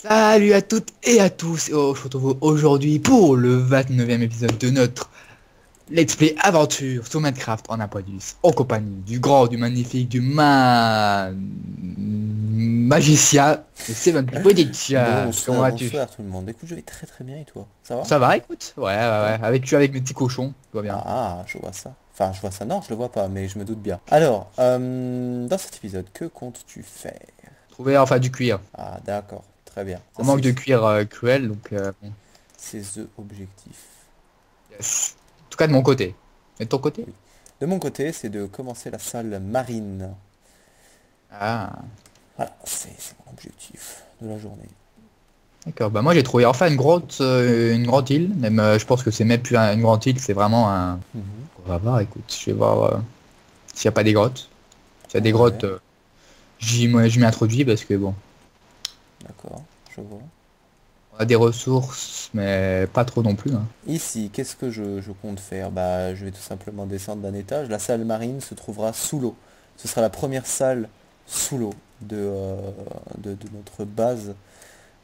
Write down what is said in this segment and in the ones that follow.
Salut à toutes et à tous, et on se retrouve aujourd'hui pour le 29e épisode de notre Let's Play aventure sur Minecraft en Apolis, en compagnie du grand, du magnifique, magicien de Seven Quidditch. Comment Bonsoir, vas-tu? bonsoir tout le monde. Écoute, je vais très très bien et toi? Ça va? Ça va, écoute? Ouais, ouais, Ouais. ouais, avec mes petits cochons, tout va bien. Ah, je vois ça. Enfin, je vois ça, non, je le vois pas, mais je me doute bien. Alors, dans cet épisode, que comptes-tu faire? Trouver enfin du cuir. Ah, d'accord, très bien. Ça, On manque c'est de cuir cruel, donc bon, c'est the objectif. yes. En tout cas de mon côté. Et de ton côté? Oui. De mon côté, c'est de commencer la salle marine. Ah. Voilà, c'est mon objectif de la journée. D'accord, bah moi j'ai trouvé enfin une grande île, même je pense que c'est même plus une grande île, c'est vraiment un... Mhm. On va voir, écoute, je vais voir s'il n'y a pas des grottes. S'il y a des grottes, Ouais, je m'y introduis parce que bon, d'accord, je vois. on a des ressources, mais pas trop non plus, hein. Ici, qu'est-ce que je compte faire? Bah, je vais tout simplement descendre d'un étage. La salle marine se trouvera sous l'eau. Ce sera la première salle sous l'eau de notre base.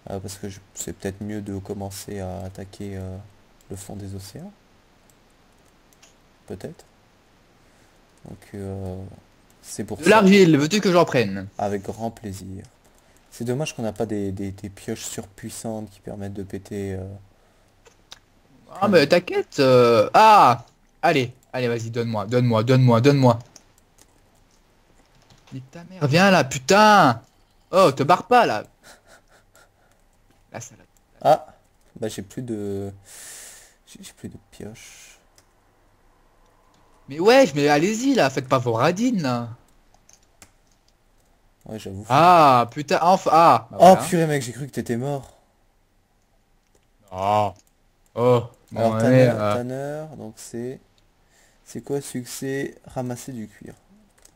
Parce que c'est peut-être mieux de commencer à attaquer le fond des océans. Peut-être. Donc, c'est pour De ça. l'argile, veux-tu que j'en prenne? Avec grand plaisir. C'est dommage qu'on n'a pas des pioches surpuissantes qui permettent de péter Ah plein de... mais t'inquiète, ah! Allez, allez, vas-y, donne-moi. Nique ta mère, viens là, putain! Oh, te barre pas là! La salade. Ah! Bah, j'ai plus de... J'ai plus de pioches. Mais wesh, mais allez-y là, faites pas vos radines là! Ouais, j'avoue, faut... Ah, putain, enfin, ah, bah Oh voilà. purée mec, j'ai cru que t'étais mort. Oh, oh, bon, Alors allez, Tanner, donc c'est... C'est quoi succès? Ramasser du cuir.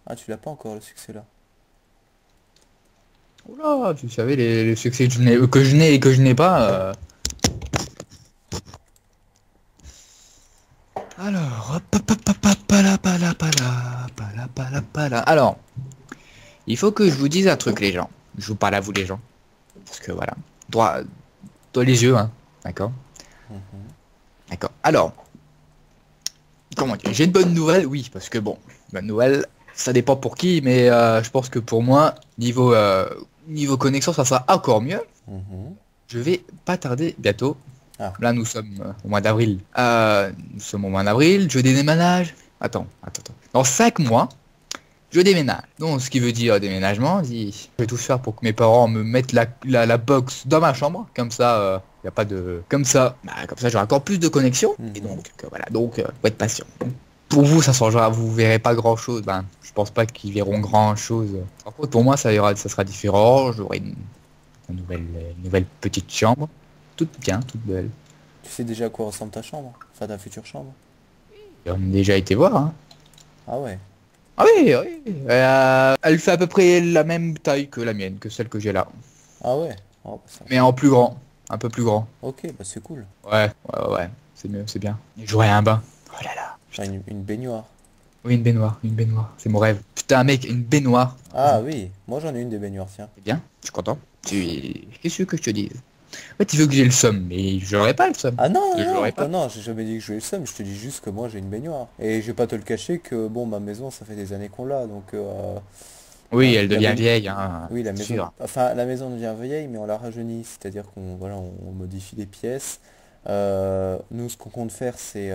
Ah, tu l'as pas encore le succès là. oula, tu savais les succès que je n'ai et que je n'ai pas. Alors, hop, hop, hop, hop, hop, pala, pala, pala, pala, pala, pala. Alors, il faut que je vous dise un truc, les gens. Je vous parle à vous, les gens. Parce que voilà, droit, dans les yeux, hein. D'accord, Mhm. d'accord. Alors, comment dire, j'ai une bonne nouvelle, oui, parce que bon, bonne nouvelle, ça dépend pour qui, mais je pense que pour moi, niveau connexion, ça sera encore mieux. Mhm. Je vais pas tarder bientôt. Ah, Là, nous sommes au mois d'avril. Nous sommes au mois d'avril, je déménage. Attends. Dans 5 mois, je déménage. Donc, ce qui veut dire déménagement, je vais tout faire pour que mes parents me mettent la box dans ma chambre. Comme ça, y a pas de... Comme ça, j'aurai encore plus de connexion. Et mhm. donc, voilà. Donc, faut être patient. Pour vous, ça changera. Vous verrez pas grand-chose. Ben, je pense pas qu'ils verront grand-chose. Par contre, pour moi, ça sera différent. J'aurai une nouvelle petite chambre. Toute bien, toute belle. Tu sais déjà à quoi ressemble ta chambre? Enfin, ta future chambre? On a déjà été voir, hein. Ah ouais. Ah oui, oui. Elle fait à peu près la même taille que la mienne, que celle que j'ai là. Ah ouais. Oh, bah, ça... Mais en plus grand. Un peu plus grand. Ok, bah c'est cool. Ouais. C'est mieux, c'est bien. Et j'aurai un bain. Oh là là. Enfin, une baignoire. Oui, une baignoire, une baignoire. C'est mon rêve. Putain, mec, une baignoire. Ah oui, moi j'en ai une des baignoires, tiens. C'est bien, je suis content. Qu'est-ce que je te dise? En fait, il veut que j'ai le somme, mais j'aurai pas le somme. Ah non, Je non, l'aurai pas. non, non, j'ai jamais dit que je voulais le seum, je te dis juste que moi j'ai une baignoire. Et je vais pas te le cacher que bon, ma maison, ça fait des années qu'on l'a, donc Oui, elle la devient baignoire... vieille, hein. Oui, la C'est maison, sûr. enfin la maison devient vieille, mais on la rajeunit, c'est-à-dire qu'on voilà, on modifie les pièces. Nous, ce qu'on compte faire, c'est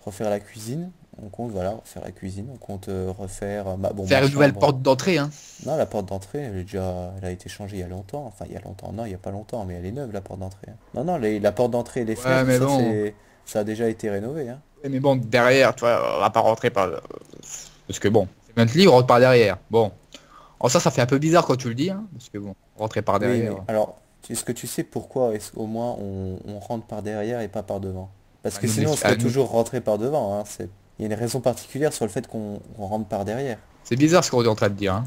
refaire la cuisine. On compte voilà, refaire la cuisine. On compte refaire bon ma Faire une nouvelle chambre. porte d'entrée, hein. Non, la porte d'entrée, elle a été changée il y a longtemps. Enfin, il y a longtemps, non, il y a pas longtemps, mais elle est neuve la porte d'entrée, hein. Non, non, la porte d'entrée et les Ouais, fenêtres, mais bon. ça a déjà été rénové, hein. Ouais, mais bon, derrière, tu vois, on va pas rentrer par... Parce que bon, c'est Bentley, on rentre par derrière. Bon. Oh, ça fait un peu bizarre quand tu le dis, hein. Parce que bon, rentrer par Oui, derrière. mais alors, est-ce que tu sais pourquoi est-ce qu'au moins on rentre par derrière et pas par devant? Parce À que nous, sinon on à serait nous. toujours rentré par devant, hein. Il y a une raison particulière sur le fait qu'on rentre par derrière. C'est bizarre ce qu'on est en train de dire, hein.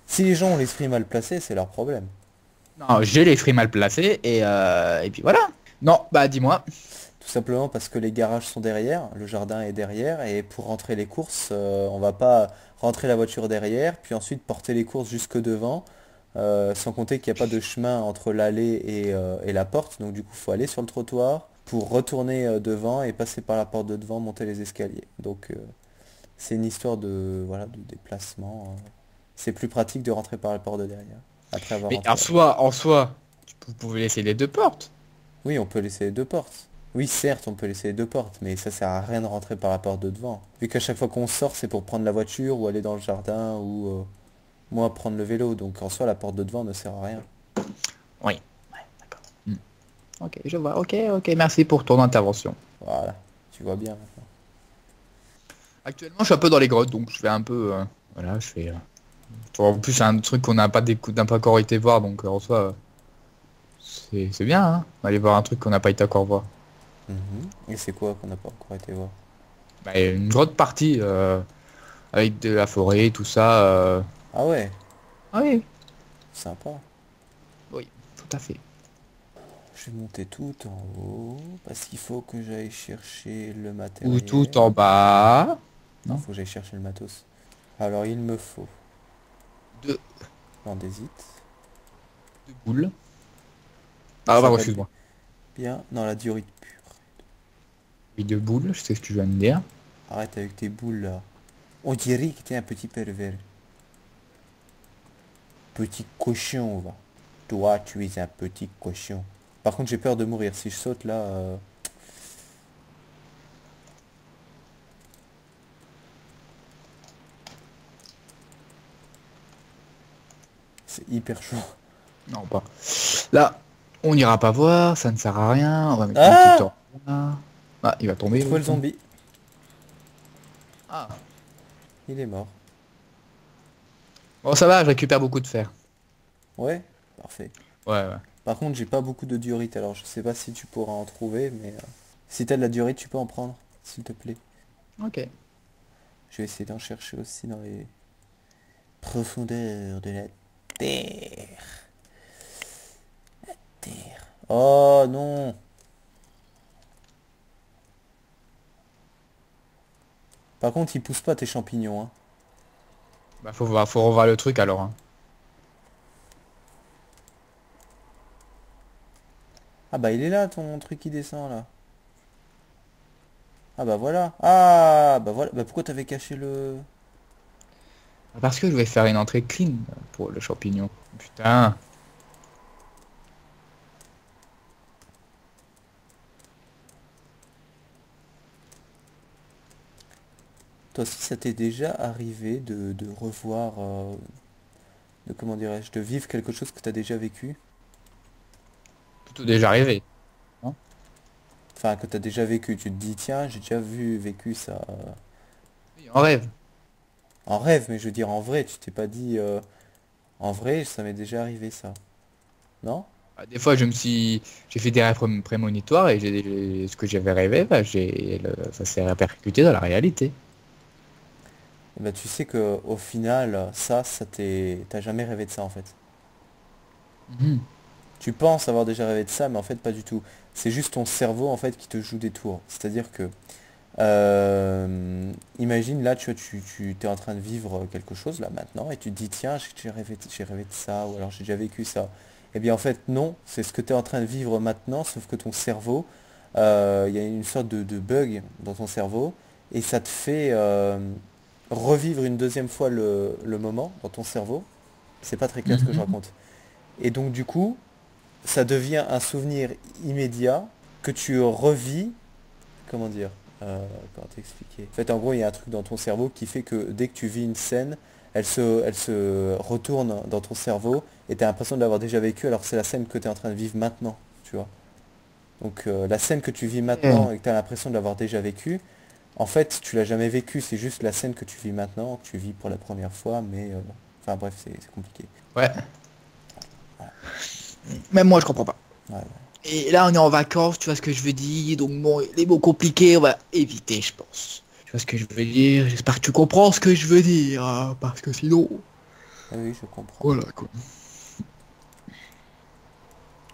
Si les gens ont l'esprit mal placé, c'est leur problème. Non, j'ai les fruits mal placés et puis voilà. Non, bah dis-moi. Tout simplement parce que les garages sont derrière, le jardin est derrière, et pour rentrer les courses, on va pas rentrer la voiture derrière, puis ensuite porter les courses jusque devant, Sans compter qu'il n'y a pas de chemin entre l'allée et la porte, donc du coup faut aller sur le trottoir pour retourner devant et passer par la porte de devant, monter les escaliers. Donc c'est une histoire de voilà de déplacement. C'est plus pratique de rentrer par la porte de derrière, après avoir Mais rentré. en soi, vous pouvez laisser les deux portes. Oui, on peut laisser les deux portes. Oui, certes, on peut laisser les deux portes, mais ça sert à rien de rentrer par la porte de devant. Vu qu'à chaque fois qu'on sort, c'est pour prendre la voiture ou aller dans le jardin ou moi prendre le vélo. Donc en soi, la porte de devant ne sert à rien. Oui. Ouais, d'accord. Ok, je vois. Ok, ok, merci pour ton intervention. Voilà, tu vois bien maintenant. Actuellement, je suis un peu dans les grottes, donc je fais un peu... voilà, je fais... en plus, c'est un truc qu'on n'a pas encore été voir, donc en soi, c'est bien, hein, aller voir un truc qu'on n'a pas été encore voir. Mhm. Et c'est quoi qu'on n'a pas encore été voir? Bah, il y a une grotte partie avec de la forêt, tout ça. Ah ouais, Ah oui, sympa. oui, tout à fait. Je vais monter tout en haut parce qu'il faut que j'aille chercher le Ou tout matériel. en bas. Non, Non, faut que j'aille chercher le matos. Alors il me faut deux, l'andésite. deux boules. Ça Ah, pardon, s'appelle excuse-moi. bien. Non, la diorite pure. Oui, deux boules, je sais ce que tu viens de dire. Arrête avec tes boules là. On dirait que t'es un petit pervers. Petit cochon, va. Toi, tu es un petit cochon. Par contre, j'ai peur de mourir. Si je saute là, c'est hyper chaud. Non, pas. Là, on n'ira pas voir, ça ne sert à rien. On va mettre une petite Ah! torche là. Ah, il va J'ai tomber trouvé l'autre. le zombie. Ah. Il est mort. Bon, ça va, je récupère beaucoup de fer. Ouais, parfait. Ouais, ouais. Par contre, j'ai pas beaucoup de diorite, alors je sais pas si tu pourras en trouver, mais si t'as de la diorite, tu peux en prendre, s'il te plaît. Ok. Je vais essayer d'en chercher aussi dans les profondeurs de la terre. Terre. Oh non! Par contre, ils poussent pas tes champignons, hein. Bah, faut revoir le truc alors, hein. Ah bah il est là ton truc qui descend là. Ah bah voilà. Ah bah voilà. Bah pourquoi t'avais caché le... Parce que je vais faire une entrée clean pour le champignon. Putain. Toi aussi ça t'est déjà arrivé de revoir... de comment dirais-je, de vivre quelque chose que t'as déjà vécu? Plutôt déjà arrivé. Non. Enfin que t'as déjà vécu. Tu te dis tiens j'ai déjà vécu ça. Oui, en rêve. En rêve, mais je veux dire en vrai, tu t'es pas dit en vrai ça m'est déjà arrivé ça. Non? Bah, des fois, j'ai fait des rêves prémonitoires et ce que j'avais rêvé, bah, ça s'est répercuté dans la réalité. Eh ben, tu sais que au final, t'as jamais rêvé de ça en fait. Mhm. Tu penses avoir déjà rêvé de ça, mais en fait pas du tout. C'est juste ton cerveau en fait qui te joue des tours. C'est-à-dire que imagine là, tu vois, tu es en train de vivre quelque chose là maintenant et tu te dis tiens, j'ai rêvé de ça ou alors j'ai déjà vécu ça. Eh bien en fait non, c'est ce que tu es en train de vivre maintenant, sauf que ton cerveau, il y a une sorte de bug dans ton cerveau et ça te fait revivre une deuxième fois le moment dans ton cerveau. C'est pas très clair ce que je Mhm. raconte. Et donc du coup, ça devient un souvenir immédiat que tu revis, comment dire, comment t'expliquer. En fait, en gros, il y a un truc dans ton cerveau qui fait que dès que tu vis une scène, elle se retourne dans ton cerveau et tu as l'impression de l'avoir déjà vécu alors que c'est la scène que tu es en train de vivre maintenant, tu vois. Donc la scène que tu vis Eh. maintenant et que tu as l'impression de l'avoir déjà vécu, en fait, tu l'as jamais vécu, c'est juste la scène que tu vis maintenant, que tu vis pour la première fois, mais enfin bref, c'est compliqué. Ouais. Même moi, je comprends pas. Ouais, ouais. Et là, on est en vacances, tu vois ce que je veux dire. Donc, bon, les mots compliqués, on va éviter, je pense. Tu vois ce que je veux dire. J'espère que tu comprends ce que je veux dire, hein, parce que sinon, Ah oui, je comprends. voilà quoi.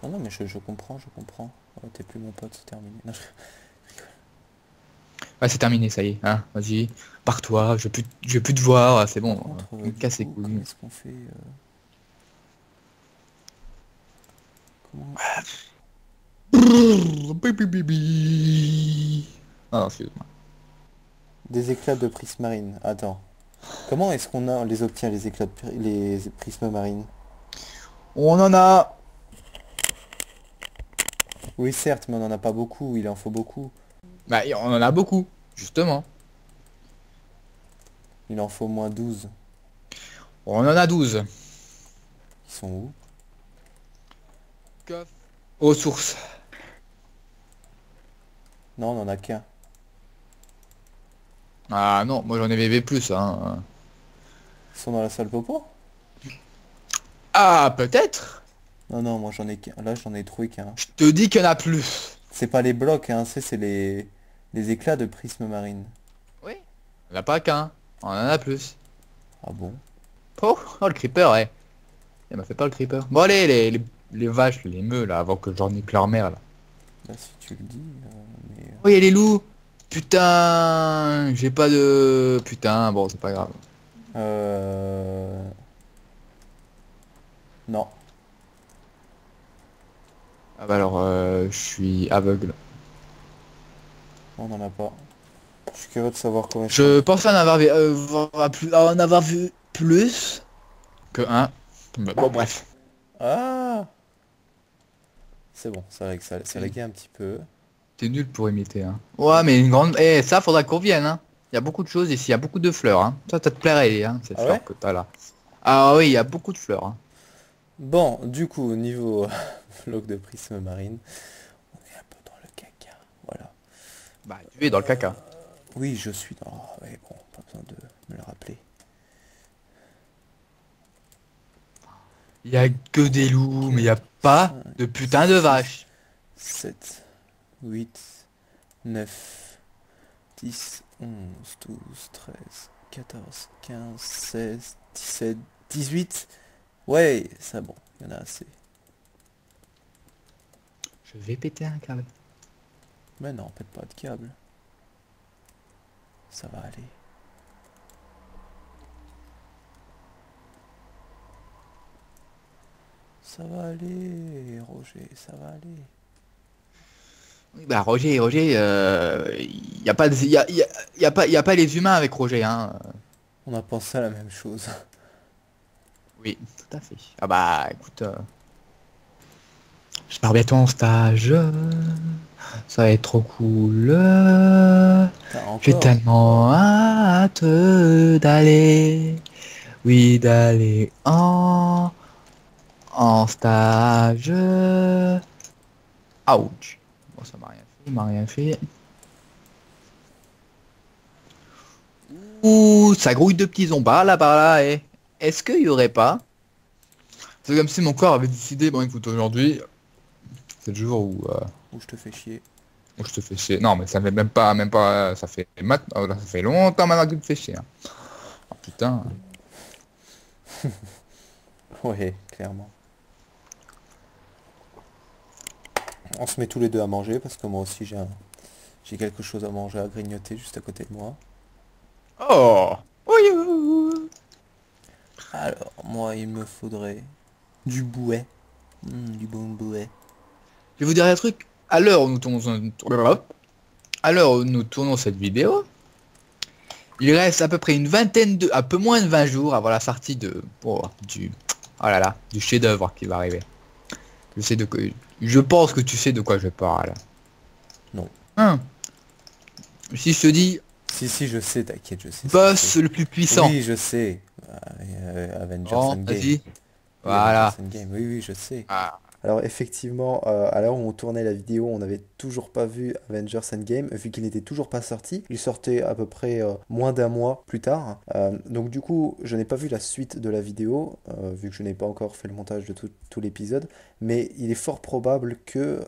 Non, non, mais je comprends, je comprends. Oh, t'es plus mon pote, c'est terminé. Non, Ouais, c'est terminé, ça y est. Hein. Vas-y, pars-toi. Je veux plus te voir. C'est bon. Par contre, Tu me du casses les coup, comment couilles. est-ce qu'on fait Ah non, excuse-moi. Des éclats de prismarine. Attends. Comment est-ce qu'on les obtient les éclats les prismes marines? On en a. Oui certes, mais on en a pas beaucoup, il en faut beaucoup. Bah, on en a beaucoup, justement. Il en faut au moins 12. On en a 12. Ils sont où? Aux sources. Non, on en a qu'un. Ah non, moi j'en ai VV plus, hein. Ils sont dans la salle popo? Ah, peut-être. Non, non, moi j'en ai qu'un. Là, j'en ai trouvé qu'un. Je te dis qu'il y en a plus. C'est pas les blocs, hein, c'est les éclats de prisme marine. Oui. On n'a pas qu'un. On en a plus. Ah bon? Oh, le creeper, ouais. Il m'a fait pas le creeper. Bon, allez, les vaches, les meux, là, avant que j'en ai que leur mère, là. Là, si tu le dis, mais... Oh, il y a les loups. Putain, j'ai pas de... Putain, bon, c'est pas grave. Non. Ah bah alors, je suis aveugle. On n'en a pas. Je suis curieux de savoir combien Je pensais en avoir vu, en avoir vu plus que un. Mais bon, bref. Ah! C'est bon, c'est vrai que ça laguait un petit peu. T'es nul pour imiter, hein. Ouais, mais une grande... Eh, ça, faudra qu'on vienne, hein. Il y a beaucoup de choses ici, il y a beaucoup de fleurs, hein. Ça te plairait, hein, ces Ah fleurs ouais? que t'as là. Ah oui, il y a beaucoup de fleurs, hein. Bon, du coup, niveau bloc de prisme marine, on est un peu dans le caca. Voilà. Bah, tu es dans le caca. Oui, je suis dans... Oh, ouais, bon, pas besoin de me le rappeler. Il y a que des loups, mais il y a pas de putain de vaches. 7, 8, 9, 10, 11, 12, 13, 14, 15, 16, 17, 18. Ouais, ça bon, il y en a assez. Je vais péter un câble. Mais non, pète pas de câble. Ça va aller. Ça va aller, Roger, ça va aller. Oui, bah Roger, il y a pas, y a pas les humains avec Roger, hein. On a pensé à la même chose. Oui, tout à fait. Ah bah, écoute, je pars bientôt en stage. Ça va être trop cool. T'as J'ai encore? tellement hâte d'aller, oui, d'aller en stage. Ouch. Bon, ça m'a rien fait, il m'a rien fait. Ouh, ça grouille de petits zombies là-bas là, et est-ce qu'il y aurait pas? C'est comme si mon corps avait décidé, bon écoute, aujourd'hui, c'est le jour Ou je te fais chier. où je te fais chier. Non, mais ça fait même pas, ça fait ça fait longtemps maintenant que tu me fais chier, hein. Ah, putain. Ouais, clairement. On se met tous les deux à manger parce que moi aussi j'ai quelque chose à manger, à grignoter juste à côté de moi. Oh. Oui. Alors, moi il me faudrait du bouet. Du bon bouet. Je vais vous dire un truc. À l'heure où nous tournons cette vidéo, il reste à peu près une vingtaine de, un peu moins de 20 jours avant la sortie de, oh là là, du chef-d'œuvre qui va arriver. Je pense que tu sais de quoi je parle. Non. Hein? Si je te dis Si, je sais, t'inquiète, je sais. boss le plus puissant. Oui, je sais. Avengers Bon, Endgame. vas-y. Oui, Voilà. Avengers Endgame. Oui, je sais. Ah. Alors effectivement, à l'heure où on tournait la vidéo, on n'avait toujours pas vu Avengers Endgame, vu qu'il n'était toujours pas sorti. Il sortait à peu près moins d'un mois plus tard. Donc du coup, je n'ai pas vu la suite de la vidéo, vu que je n'ai pas encore fait le montage de tout l'épisode. Mais il est fort probable que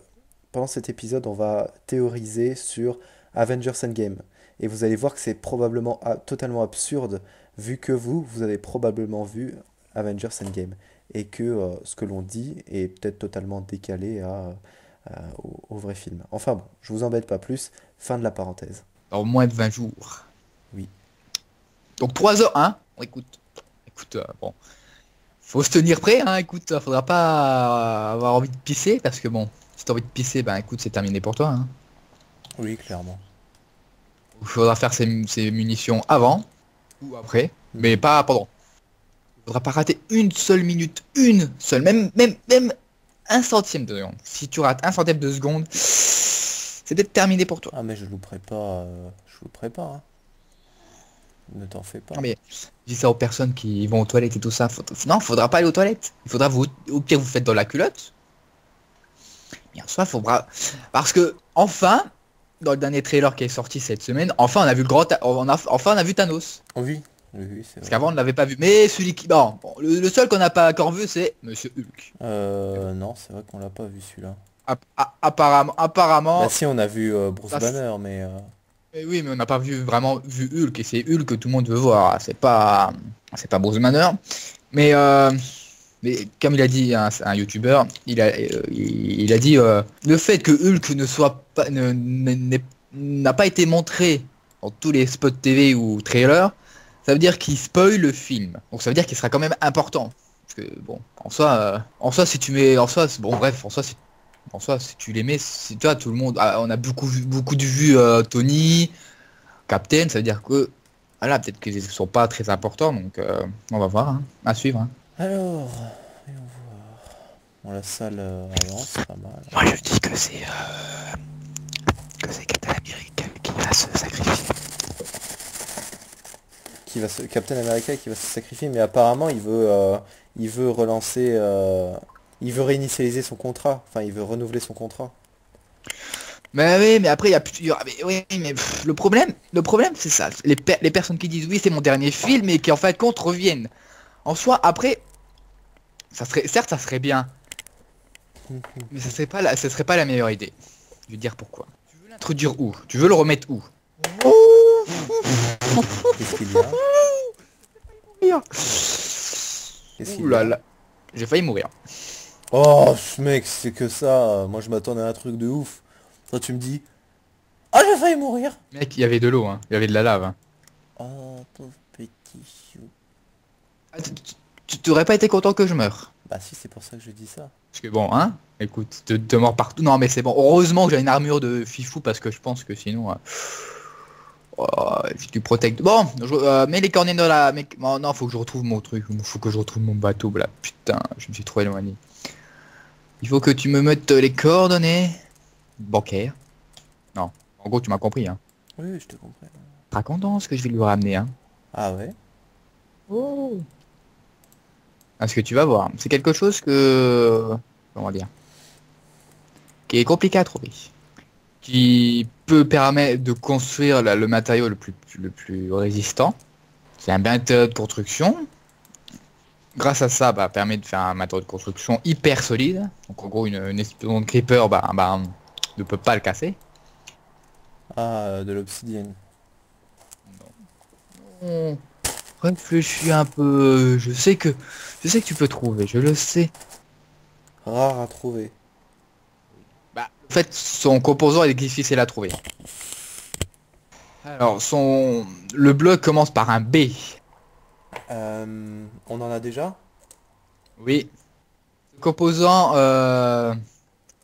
pendant cet épisode, on va théoriser sur Avengers Endgame. Et vous allez voir que c'est probablement totalement absurde, vu que vous avez probablement vu Avengers Endgame et que ce que l'on dit est peut-être totalement décalé au vrai film. Enfin bon, je vous embête pas plus, fin de la parenthèse. Dans moins de 20 jours. Oui. Donc 3 heures, hein? Écoute, bon. Faut se tenir prêt, hein, écoute, faudra pas avoir envie de pisser, parce que bon, si t'as envie de pisser, ben écoute, c'est terminé pour toi, hein. Oui, clairement. Il faudra faire ses munitions avant ou après, mais Mhm. pas pendant. Il faudra pas rater une seule minute, une seule, même un centième de seconde. Si tu rates un centième de seconde, c'est peut-être terminé pour toi. Ah mais je louperai pas, je louperai pas, hein. Ne t'en fais Non pas. mais je dis ça aux personnes qui vont aux toilettes et tout ça. Non, faudra pas aller aux toilettes. Il faudra vous, au pire vous faites dans la culotte. Mais en soi, faudra parce que enfin, dans le dernier trailer qui est sorti cette semaine, enfin on a vu le enfin on a vu Thanos. Oui, oui, oui, c'est Parce vrai. qu'avant on ne l'avait pas vu. Mais celui qui, bon, le seul qu'on n'a pas encore vu, c'est Monsieur Hulk. Non, c'est vrai qu'on l'a pas vu celui-là. Bah Apparemment, si, on a vu Bruce ça, Banner, mais... mais oui, mais on n'a pas vraiment vu Hulk et c'est Hulk que tout le monde veut voir. C'est pas Bruce Banner. Mais, mais comme il a dit un YouTuber, il a dit le fait que Hulk ne soit pas, n'a pas été montré dans tous les spots TV ou trailers, ça veut dire qu'il spoil le film. Donc ça veut dire qu'il sera quand même important. Parce que bon, en soi, si tu mets, en soi, bon bref, en soi, si tu les mets, si tu vois, tout le monde, on a beaucoup de vues Tony, Captain, ça veut dire que, voilà, peut-être qu'ils ne sont pas très importants, donc on va voir, hein, à suivre, hein. Alors, voyons voir. Bon, la salle avance pas mal. Moi je dis que c'est Captain America qui va se sacrifier. Captain America qui va se sacrifier, mais apparemment il veut relancer, il veut réinitialiser son contrat. Enfin, il veut renouveler son contrat. Mais oui, mais après il y a plus, mais oui, mais pff, le problème c'est ça, les personnes qui disent oui c'est mon dernier film et qui en fin de compte reviennent. En soi, après, ça serait, certes ça serait bien, mais ça serait pas la meilleure idée. Je vais te dire pourquoi. Tu veux l'introduire où? Tu veux le remettre où? Qu'est-ce qu'il y a? Qu'est-ce Ouh qu'il y là a? là, j'ai failli mourir. Oh, mec, c'est que ça. Moi, je m'attendais à un truc de ouf. Toi, tu me dis, ah, j'ai failli mourir. Mec, il y avait de l'eau, hein. Il y avait de la lave, hein. Oh, pauvre petit chou. Ah, tu t'aurais pas été content que je meure. Bah si, c'est pour ça que je dis ça. Parce que bon, hein, écoute, te mords partout. Non mais c'est bon. Heureusement que j'ai une armure de fifou parce que je pense que sinon, oh, tu protèges. Bon, mets les coordonnées dans la. Oh, non, faut que je retrouve mon truc. Faut que je retrouve mon bateau là. Putain, je me suis trop éloigné. Il faut que tu me mettes les coordonnées bancaires. Non, en gros, tu m'as compris, hein. Oui, je te comprends. Pas content ce que je vais lui ramener, hein. Ah ouais? Oh. Parce que tu vas voir, c'est quelque chose que, comment dire, qui est compliqué à trouver, qui peut permettre de construire le matériau le plus résistant. C'est un matériau de construction. Grâce à ça, bah, permet de faire un matériau de construction hyper solide. Donc en gros, une explosion de creeper, ne peut pas le casser. Ah, de l'obsidienne. On réfléchis un peu. Je sais que tu peux trouver. Je le sais. Rare à trouver. Bah, en fait, son composant est difficile à trouver. Alors, le bloc commence par un B. On en a déjà? Oui. Le composant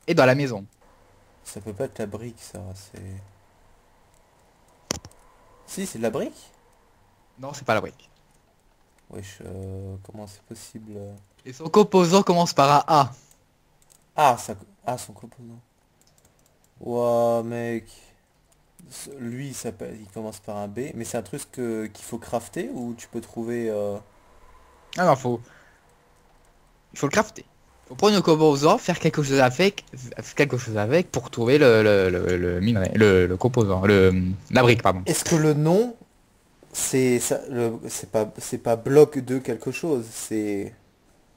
est dans la maison. Ça peut pas être la brique, ça. C'est... Si, c'est de la brique? Non, c'est pas la brique. Wesh, comment c'est possible? Et son composant commence par un A. Ah, ça... Ah, son composant. Ouah, mec. Lui, il commence par un B, mais c'est un truc qu'il faut crafter ou tu peux trouver... Ah non, il faut le crafter. Faut prendre le composant, faire quelque chose avec pour trouver le minerai, le composant, la brique, pardon. Est-ce que le nom, c'est ça, c'est pas bloc de quelque chose, c'est...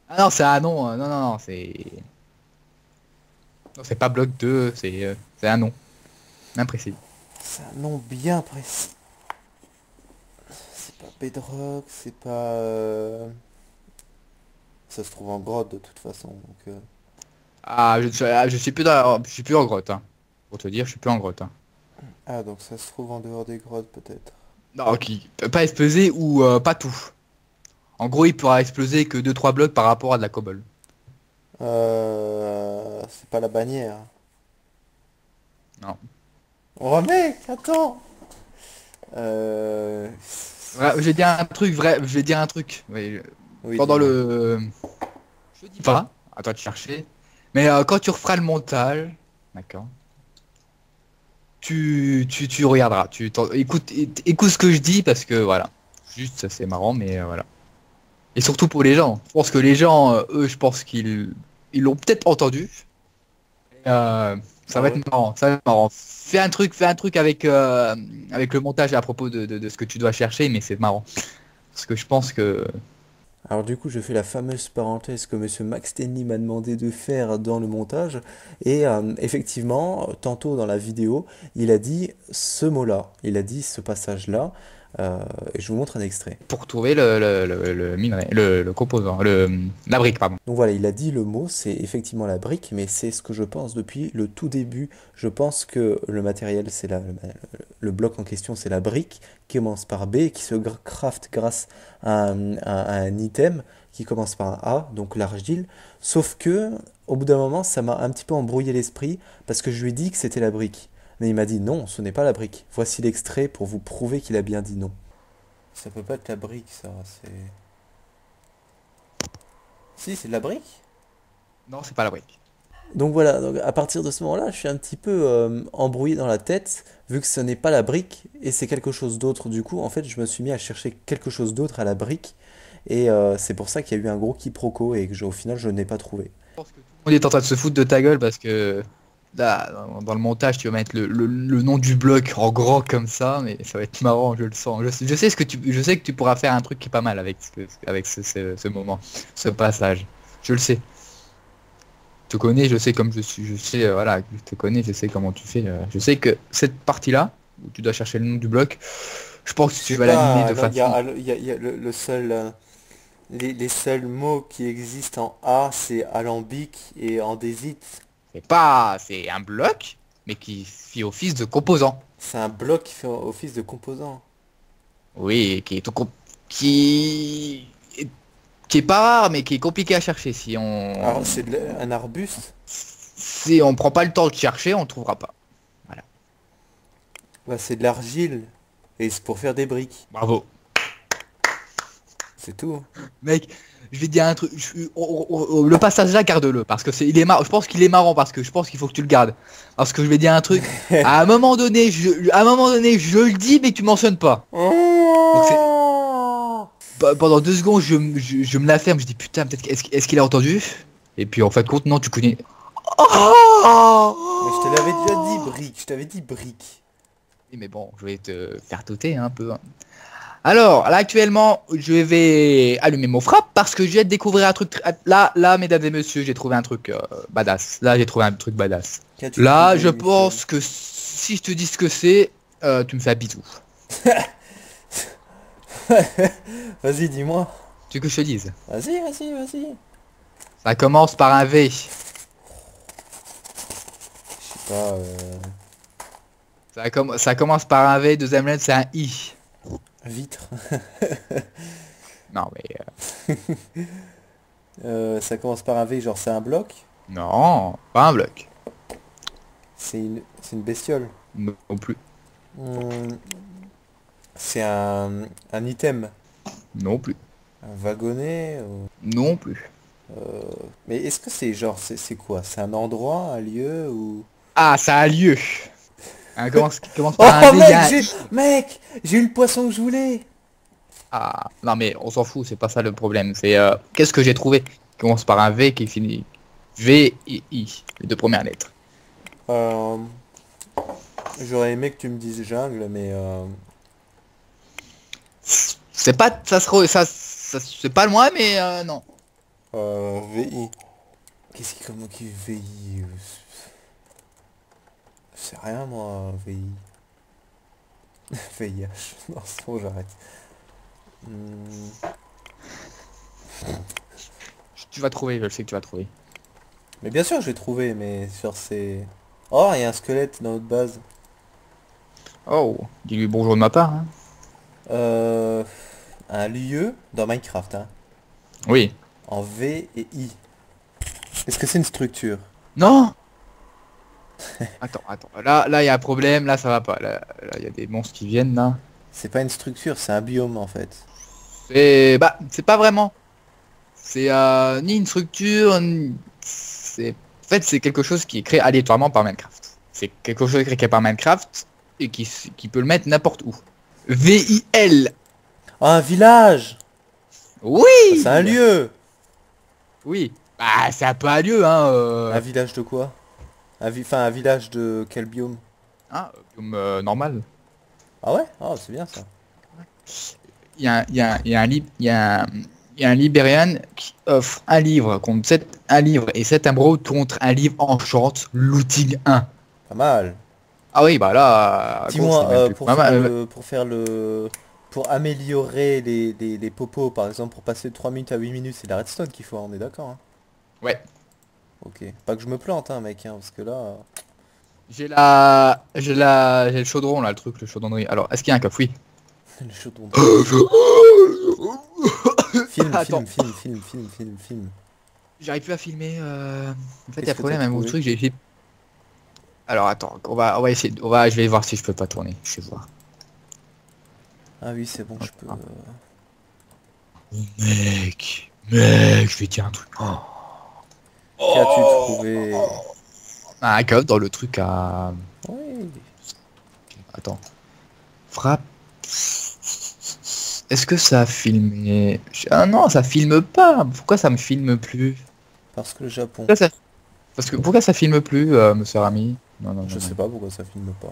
Ah non, c'est un nom, non, non, c'est pas bloc 2, c'est un nom, bien précis. C'est un nom bien précis. C'est pas Bedrock, c'est pas... Ça se trouve en grotte de toute façon, donc... Je suis je suis plus en grotte, hein. Pour te dire, je suis plus en grotte, hein. Ah, donc ça se trouve en dehors des grottes peut-être. Non, qui peut pas être pesé ou pas tout. En gros, il pourra exploser que 2-3 blocs par rapport à de la cobble. C'est pas la bannière. Non. Oh mec, attends. Euh... Voilà, je vais dire un truc vrai, je vais dire un truc. Oui, Oui, pendant dis-moi. le... Je dis pas, à toi de chercher. Mais quand tu referas le montage, d'accord, tu regarderas. Écoute, écoute ce que je dis parce que voilà. Juste, ça c'est marrant, mais voilà. Et surtout pour les gens. Je pense que les gens, eux, je pense ils l'ont peut-être entendu. Euh, ça Ah va ouais. être marrant, ça va être marrant. Fais un truc avec le montage à propos de ce que tu dois chercher, mais c'est marrant. Parce que je pense que... Alors du coup, je fais la fameuse parenthèse que Monsieur Max Tenny m'a demandé de faire dans le montage. Et effectivement, tantôt dans la vidéo, il a dit ce mot-là. Il a dit ce passage-là. Et je vous montre un extrait. Pour trouver le minerai, le composant, la brique, pardon. Donc voilà, il a dit le mot, c'est effectivement la brique, mais c'est ce que je pense depuis le tout début. Je pense que le matériel, c'est le bloc en question, c'est la brique, qui commence par B, et qui se craft grâce à un item qui commence par un A, donc l'argile. Sauf que, au bout d'un moment, ça m'a un petit peu embrouillé l'esprit, parce que je lui ai dit que c'était la brique. Mais il m'a dit non, ce n'est pas la brique. Voici l'extrait pour vous prouver qu'il a bien dit non. Ça peut pas être la brique, ça, c'est... Si, c'est de la brique. Non, c'est pas la brique. Donc voilà, donc à partir de ce moment-là, je suis un petit peu embrouillé dans la tête, vu que ce n'est pas la brique, et c'est quelque chose d'autre. Du coup, en fait, je me suis mis à chercher quelque chose d'autre à la brique, et c'est pour ça qu'il y a eu un gros quiproquo, et que au final, je n'ai pas trouvé. Je pense que tout le monde est en train de se foutre de ta gueule parce que là, dans le montage, tu vas mettre le nom du bloc en grand comme ça, mais ça va être marrant, je le sens. Je sais que tu pourras faire un truc qui est pas mal avec ce moment, ce passage. Je le sais. Je te connais, je sais comme je suis, je sais, voilà, je te connais, je sais comment tu fais. Je sais que cette partie-là, où tu dois chercher le nom du bloc, je pense que Je tu sais vas l'animer pas, de il y façon... a, il y a le seul, les seuls mots qui existent en A, c'est alambic et andésite. C'est un bloc, mais qui fait office de composant. C'est un bloc qui fait office de composant. Oui, qui est, qui est pas rare, mais qui est compliqué à chercher. Alors, c'est un arbuste? Si on prend pas le temps de chercher, on le trouvera pas. Voilà. Bah, c'est de l'argile, et c'est pour faire des briques. Bravo. C'est tout. Mec, je vais te dire un truc. Le passage là, garde-le. Parce que il est marrant. Je pense qu'il est marrant parce que je pense qu'il faut que tu le gardes. Parce que je vais dire un truc. À un moment donné, je le dis, mais tu mentionnes pas. Donc pendant 2 secondes, je me la ferme. Je dis putain, peut-être est-ce qu'il a entendu? Et puis en fait, compte, non, tu connais. Mais je te l'avais déjà dit, brique. Je t'avais dit brique. Oui, mais bon, je vais te faire douter un peu, hein. Alors, là actuellement, je vais allumer mon frappe parce que je viens de découvrir un truc. Là, mesdames et messieurs, j'ai trouvé un truc badass. Là, j'ai trouvé un truc badass. Qu'as-tu Là, trouvé, je Michel? pense que si je te dis ce que c'est, tu me fais un bisou. Vas-y, dis-moi. Tu veux que je te dise? Vas-y, vas-y, vas-y. Ça commence par un V. Je sais pas, Ça commence par un V, deuxième lettre, c'est un I. vitre. Non, mais... Ça commence par un V, genre c'est un bloc. non, pas un bloc. C'est une bestiole. Non plus. Hmm, c'est un item. Non plus. Un wagonnet. Non plus. Mais est-ce que c'est genre, c'est quoi? C'est un endroit, un lieu ou... Ah, ça a lieu. Commence Oh par un V, il y mec, a un I. j'ai eu le poisson que je voulais. Ah, non mais on s'en fout, c'est pas ça le problème. C'est qu'est-ce que j'ai trouvé? Qui commence par un V qui finit V et I, les deux premières lettres. Euh, J'aurais aimé que tu me dises jungle, mais C'est pas, c'est pas loin, mais non. VI. Qu'est-ce qui comment qui VI? C'est rien moi, VI. VIH. Non, c'est bon, j'arrête. Hmm, Tu vas trouver, je le sais que tu vas trouver. Mais bien sûr, je vais trouver, mais sur ces... Oh, il y a un squelette dans notre base. Oh, dis-lui bonjour de ma part, hein. Euh... un lieu dans Minecraft, hein, Oui. en V et I. Est-ce que c'est une structure? Non. Attends. Là, il y a un problème. Là, ça va pas. Là, il y a des monstres qui viennent, là. C'est pas une structure, c'est un biome en fait. C'est pas vraiment. C'est ni une structure, en fait, c'est quelque chose qui est créé aléatoirement par Minecraft. C'est quelque chose qui est créé par Minecraft et qui peut le mettre n'importe où. VIL. Ah, un village! Ah, Oui. c'est un lieu! Oui. Bah, c'est un peu un lieu, hein. Un village de quoi? Enfin, un village de quel biome? Comme normal. Ah ouais? Ah, c'est bien ça. Il y a un Libérian qui offre un livre contre un livre et 7 émeraudes contre un livre enchant looting 1. Pas mal. Ah oui, bah là, gros, c'est Dis-moi, même plus pas mal. pour améliorer les popos, par exemple, pour passer de 3 minutes à 8 minutes, c'est la redstone qu'il faut, hein, on est d'accord, hein. Ouais. Ok. Pas que je me plante, hein, mec, hein, parce que là... J'ai le chaudron là, le chaudronnerie. Alors, est-ce qu'il y a un coffre? Oui. Le chaudron. Attends, Film. j'arrive plus à filmer. En fait, il y Qu'est-ce a que problème t'as avec mon trouvé? truc. Alors, attends, on va essayer. Je vais voir si je peux pas tourner. Je vais voir. Ah oui, c'est bon, je peux... Mec, je vais dire un truc. Qu'as-tu trouvé? Un coffre dans le truc à. Oui. Attends. Frappe. Est-ce que ça a filmé? Ah non, ça filme pas. Pourquoi ça me filme plus? Parce que le Japon. Pourquoi ça filme plus, monsieur Rami? Non. Je sais pas pourquoi ça filme pas.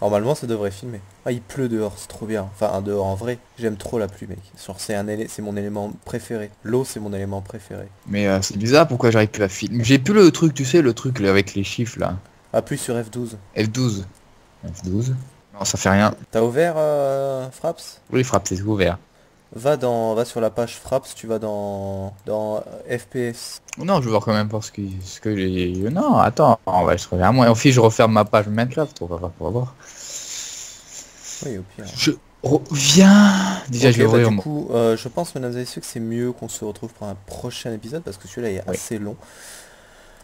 Normalement, ça devrait filmer. Ah, il pleut dehors, c'est trop bien. Enfin, dehors en vrai. J'aime trop la pluie, mec. Genre, c'est mon élément préféré. L'eau, c'est mon élément préféré. Mais c'est bizarre, pourquoi j'arrive plus à filmer? J'ai plus le truc, tu sais, le truc là, avec les chiffres là. Appuie sur F12. F12. F12. Non, ça fait rien. T'as ouvert Fraps? Oui, frappe, c'est ouvert. Va sur la page Fraps, tu vas dans FPS. Non, je veux voir quand même voir ce que j'ai. Non, attends, on va se revenir à moi. Et ensuite, je referme ma page Minecraft, on va voir. Oui, au pire. Je reviens. Déjà, Ok, je vais bah, ouvrir du mon. coup, je pense, mesdames et messieurs, que c'est mieux qu'on se retrouve pour un prochain épisode parce que celui-là est Oui. assez long.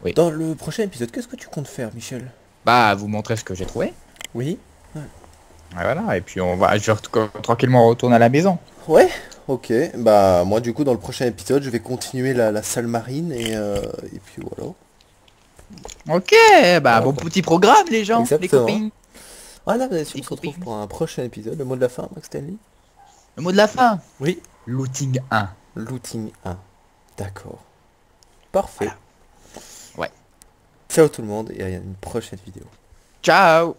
Oui. Dans le prochain épisode, qu'est-ce que tu comptes faire, Michel? Bah, vous montrer ce que j'ai trouvé. Oui? Et voilà, et puis je vais tranquillement retourner à la maison. Ouais, ok. Bah moi du coup dans le prochain épisode je vais continuer la salle marine et puis voilà. Ok, bah bon petit programme les gens, les Exactement. copains. Voilà, on se Les retrouve copines. pour un prochain épisode. Le mot de la fin, Max Stanley? Le mot de la fin. Oui. Looting 1. Looting 1. D'accord. Parfait. Voilà. Ouais. Ciao tout le monde et à une prochaine vidéo. Ciao.